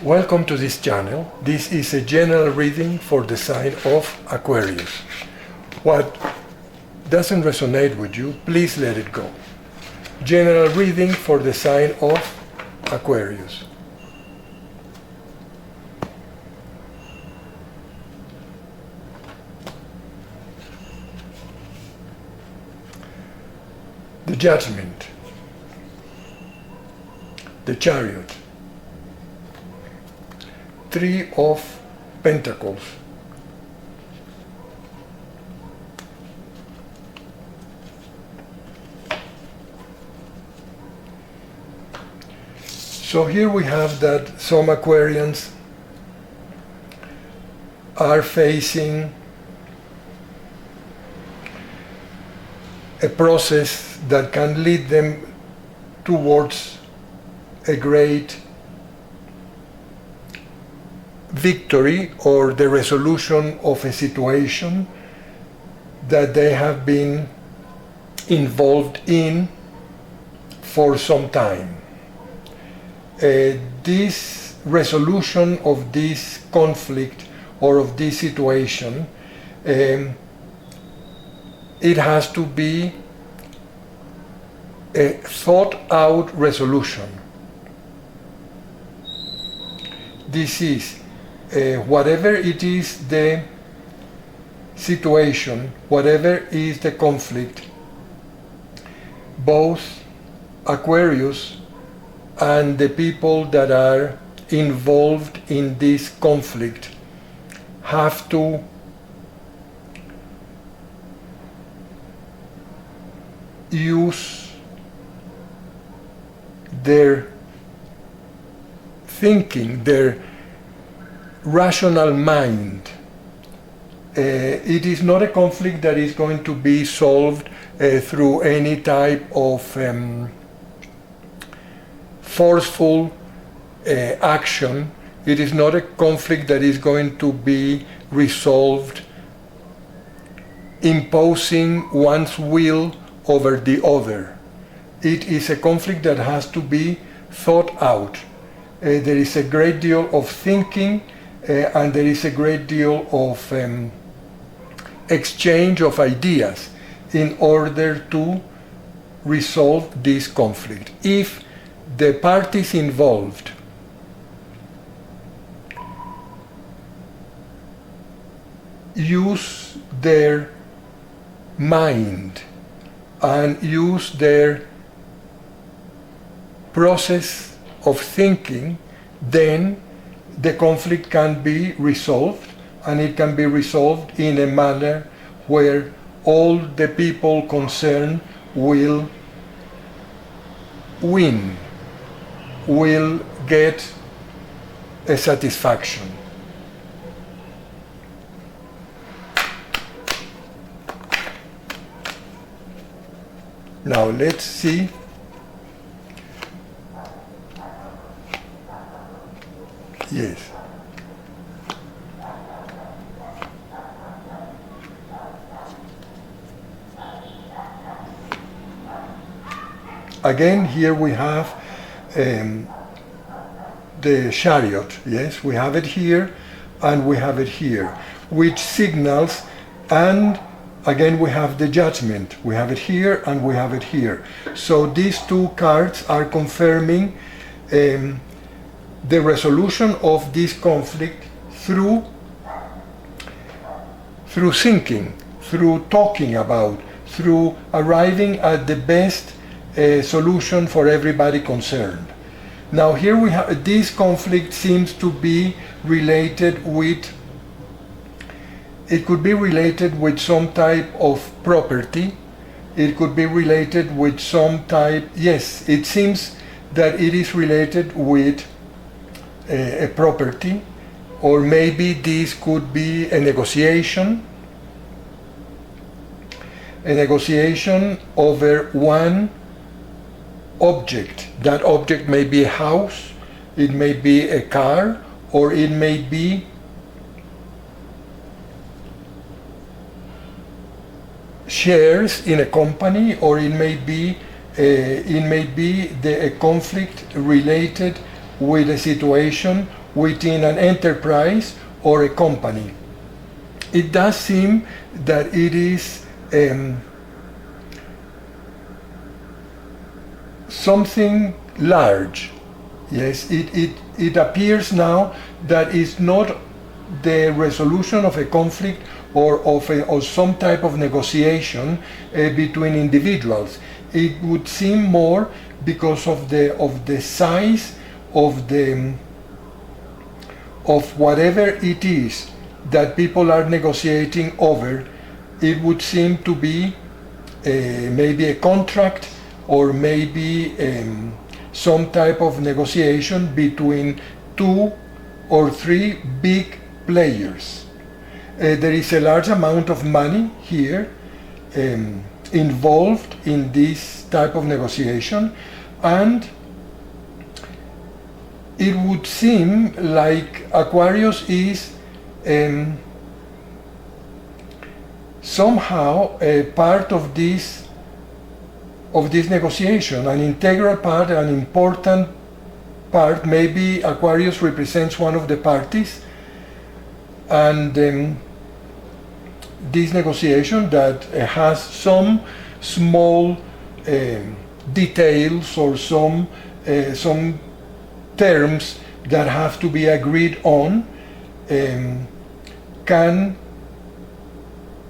Welcome to this channel. This is a general reading for the sign of Aquarius. What doesn't resonate with you, please let it go. General reading for the sign of Aquarius. The Judgment, the Chariot, Three of Pentacles, so here we have that some Aquarians are facing a process that can lead them towards a great victory or the resolution of a situation that they have been involved in for some time. This resolution of this conflict or of this situation, it has to be a thought out resolution. This is whatever it is the situation, whatever is the conflict, both Aquarius and the people that are involved in this conflict have to use their thinking, their rational mind. It is not a conflict that is going to be solved through any type of forceful action. It is not a conflict that is going to be resolved imposing one's will over the other. It is a conflict that has to be thought out. There is a great deal of thinking and there is a great deal of exchange of ideas in order to resolve this conflict. If the parties involved use their mind and use their process of thinking, then the conflict can be resolved, and it can be resolved in a manner where all the people concerned will win, will get a satisfaction. Now let's see yes. Again, here we have the Chariot. Yes, we have it here and we have it here, which signals, and again we have the Judgment. We have it here and we have it here. So these two cards are confirming the resolution of this conflict through thinking, through talking about, through arriving at the best solution for everybody concerned. Now here we have, this conflict seems to be related with, it could be related with some type of property, it could be related with some type, yes, it seems that it is related with a property, or maybe this could be a negotiation over one object. That object may be a house, it may be a car, or it may be shares in a company, or it may be a conflict related with a situation within an enterprise or a company. It does seem that it is something large. Yes, it appears now that it's not the resolution of a conflict or some type of negotiation between individuals. It would seem more because of the size of whatever it is that people are negotiating over. It would seem to be maybe a contract, or maybe some type of negotiation between 2 or 3 big players. There is a large amount of money here involved in this type of negotiation, and it would seem like Aquarius is somehow a part of this negotiation, an integral part, an important part. Maybe Aquarius represents one of the parties, and this negotiation that has some small details or some terms that have to be agreed on can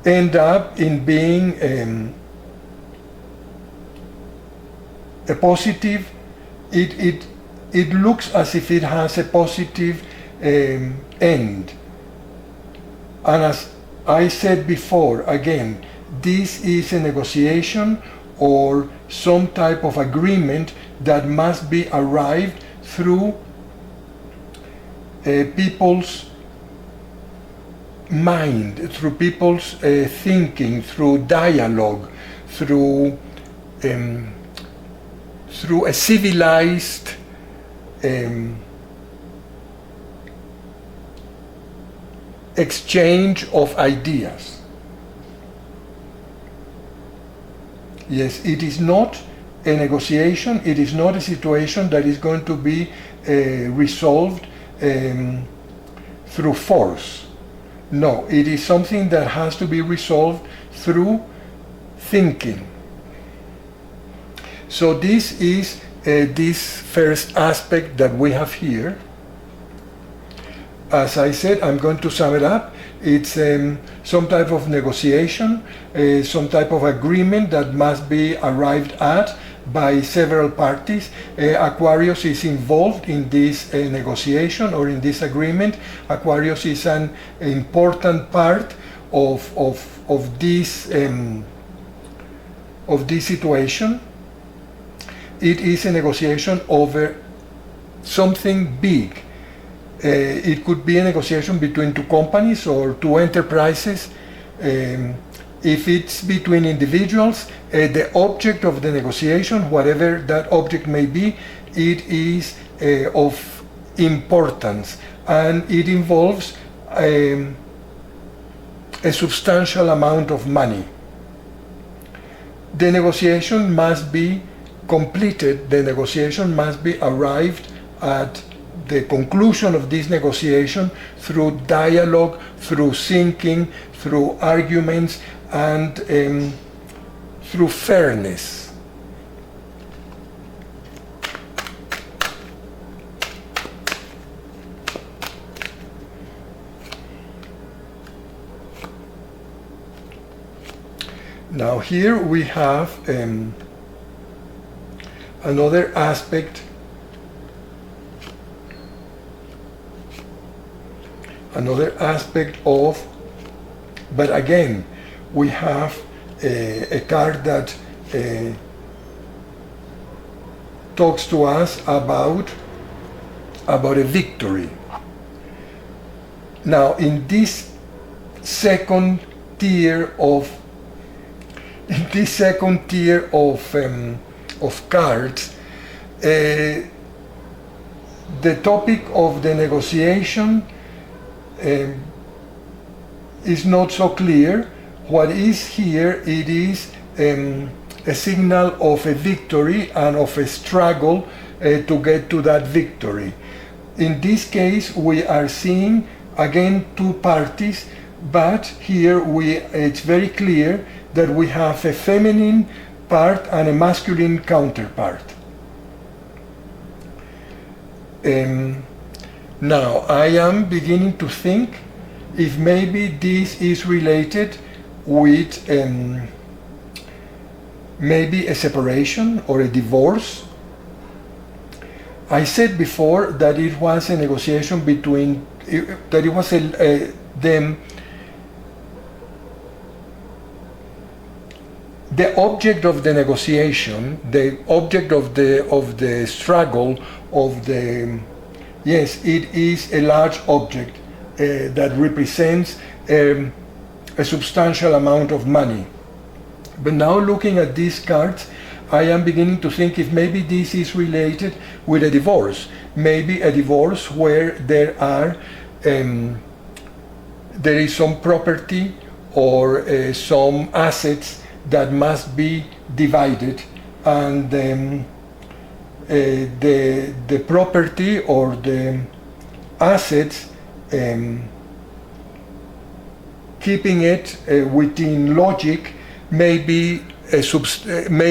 end up in being a positive. It looks as if it has a positive end. And as I said before, again, this is a negotiation or some type of agreement that must be arrived through people's mind, through people's thinking, through dialogue, through a civilized exchange of ideas. Yes, it is not a negotiation, it is not a situation that is going to be resolved through force. No, it is something that has to be resolved through thinking. So this is this first aspect that we have here. As I said, I'm going to sum it up. It's some type of negotiation, some type of agreement that must be arrived at by several parties. Aquarius is involved in this negotiation or in this agreement. Aquarius is an important part of this situation. It is a negotiation over something big. It could be a negotiation between 2 companies or 2 enterprises. If it's between individuals, the object of the negotiation, whatever that object may be, it is of importance, and it involves a substantial amount of money. The negotiation must be completed, the negotiation must be arrived at the conclusion of this negotiation through dialogue, through thinking, through arguments, and through fairness. Now here we have another aspect of, but again, we have a card that talks to us about a victory. Now, in this second tier of cards, the topic of the negotiation is not so clear. What is here, it is a signal of a victory and of a struggle to get to that victory. In this case, we are seeing again two parties, but here it's very clear that we have a feminine part and a masculine counterpart. Now, I am beginning to think if maybe this is related with maybe a separation or a divorce. I said before that it was a negotiation between, that it was the object of the negotiation, the object of the struggle, yes, it is a large object that represents a substantial amount of money. But now looking at these cards, I am beginning to think if maybe this is related with a divorce. Maybe a divorce where there is some property or some assets that must be divided, and the property or the assets, keeping it within logic, may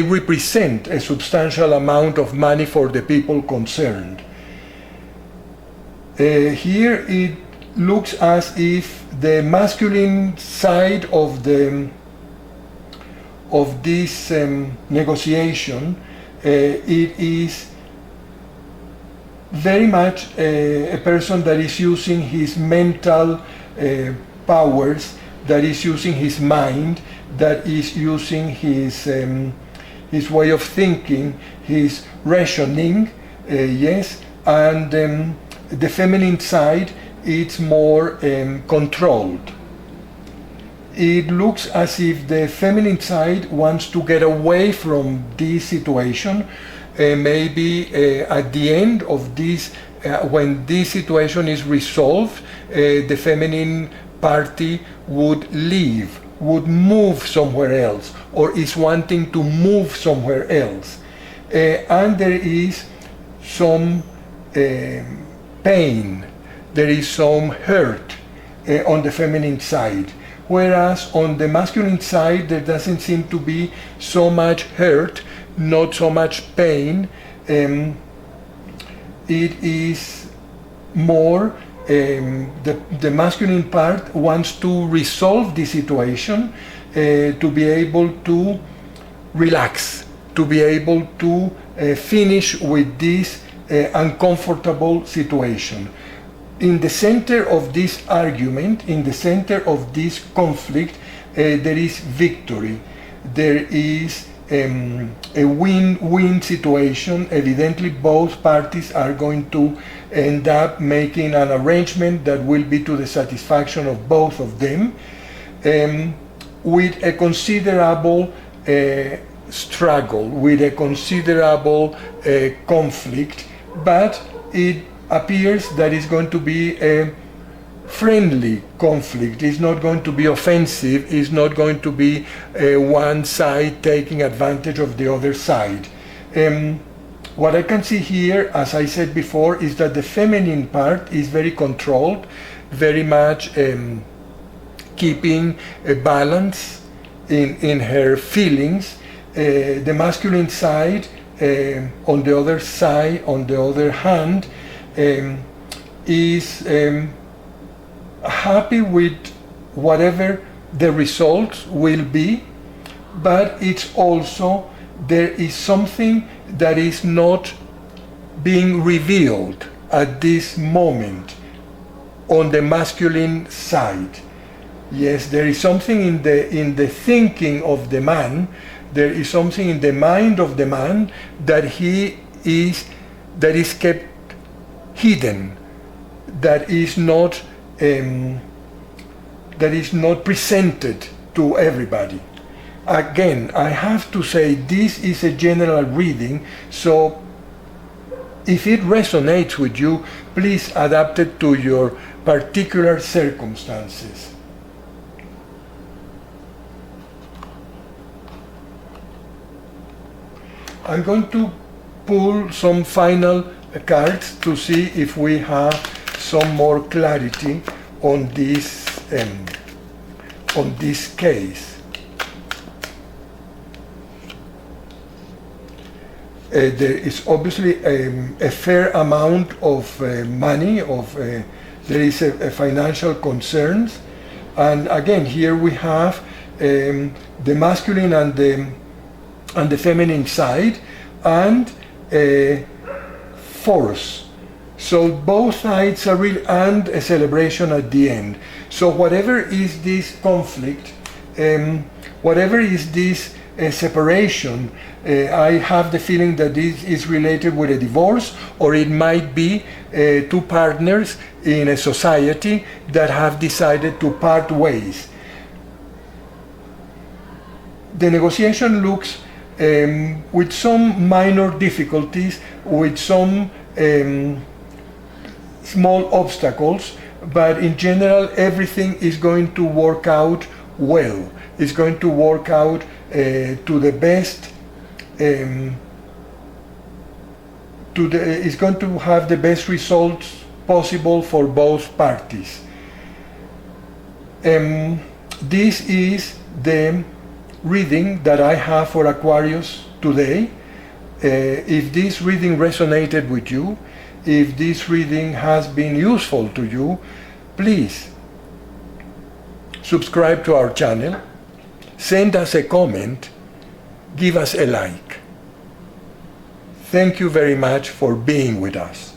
represent a substantial amount of money for the people concerned. Here it looks as if the masculine side of this negotiation, it is very much a person that is using his mental powers, that is using his mind, that is using his way of thinking, his rationing, yes, and the feminine side, it's more controlled. It looks as if the feminine side wants to get away from this situation. Maybe at the end of this, when this situation is resolved, the feminine party would leave, would move somewhere else, or is wanting to move somewhere else. And there is some pain, there is some hurt on the feminine side. Whereas on the masculine side, there doesn't seem to be so much hurt, not so much pain. It is more, the masculine part wants to resolve the situation, to be able to relax, to be able to finish with this uncomfortable situation. In the center of this argument, in the center of this conflict, there is victory. There is a win-win situation. Evidently, both parties are going to end up making an arrangement that will be to the satisfaction of both of them, with a considerable struggle, with a considerable conflict, but it appears that it's going to be a friendly conflict. It's not going to be offensive. It's not going to be one side taking advantage of the other side. What I can see here, as I said before, is that the feminine part is very controlled, very much keeping a balance in her feelings. The masculine side, on the other hand, is happy with whatever the results will be, but it's also, there is something that is not being revealed at this moment on the masculine side. Yes, there is something in the thinking of the man, there is something in the mind of the man that is kept hidden, that is not presented to everybody. Again, I have to say this is a general reading, so if it resonates with you, please adapt it to your particular circumstances. I'm going to pull some final cards to see if we have some more clarity on this case. There is obviously a fair amount of money, there is a financial concerns, and again here we have the masculine and the feminine side, and force. So both sides are real, and a celebration at the end. So whatever is this conflict, whatever is this separation, I have the feeling that this is related with a divorce, or it might be two partners in a society that have decided to part ways. The negotiation looks with some minor difficulties, with some small obstacles, but in general everything is going to work out well. It's going to work out to the best, it's going to have the best results possible for both parties. This is the reading that I have for Aquarius today. If this reading resonated with you, if this reading has been useful to you, please subscribe to our channel, send us a comment, give us a like. Thank you very much for being with us.